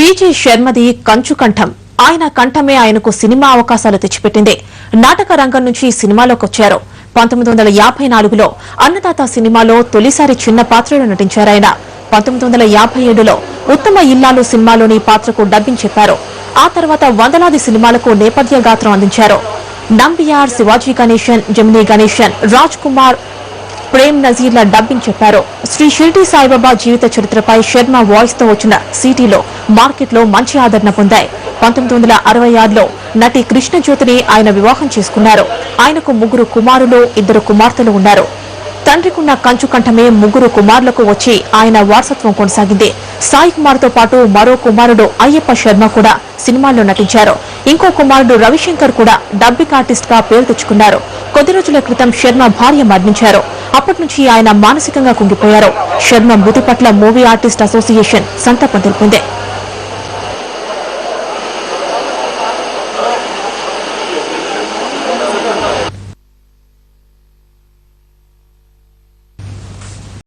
PG శర్మది కంచు కంఠం. ఆయన కంఠమే ఆయనకు సినిమా అవకాశాలు తెచ్చిపెట్టింది. నాటక రంగం నుంచి సినిమాలోకి వచ్చారు. 1954లో అన్నదాత సినిమాలో తొలిసారి చిన్న పాత్రలో నటించారాయన. 1957లో ఉత్తమ ఇల్లాలు సినిమాలోని పాత్రకు డబ్బింగ్ చెప్పారు. ఆ తర్వాత వందలాది సినిమాలకు నేపథ్య గాత్రం అందించారు. నంబియార్, శివాజీ గణేశన్, జమినీ గణేశన్, రాజ్ కుమార్, ప్రేమ్ నజీర్ల డబ్బింగ్ చెప్పారు. శ్రీ షిర్డీ సాయిబాబా జీవిత చరిత్రపై శర్మ వాయిస్ తో వచ్చిన సిటీలో మార్కెట్లో మంచి ఆదరణ పొందాయి. 1966లో నటి కృష్ణజ్యోతిని ఆయన వివాహం చేసుకున్నారు. ఆయనకు 3 కుమారులు, 2 కుమార్తెలు ఉన్నారు. తండ్రికున్న కంచు కంఠమే 3 కుమారులకు వచ్చి ఆయన వారసత్వం కొనసాగింది. సాయి కుమార్ తో పాటు మరో కుమారుడు అయ్యప్ప శర్మ కూడా సినిమాల్లో నటించారు. ఇంకో కుమారుడు రవిశంకర్ కూడా డబ్బింగ్ ఆర్టిస్ట్ గా పేరు తెచ్చుకున్నారు. కొద్ది రోజుల క్రితం శర్మ భార్య మరణించారు. అప్పటి నుంచి ఆయన మానసికంగా కుంగిపోయారు. శర్మ మృతి పట్ల మూవీ ఆర్టిస్ట్ అసోసియేషన్ సంతాపం తెలిపింది.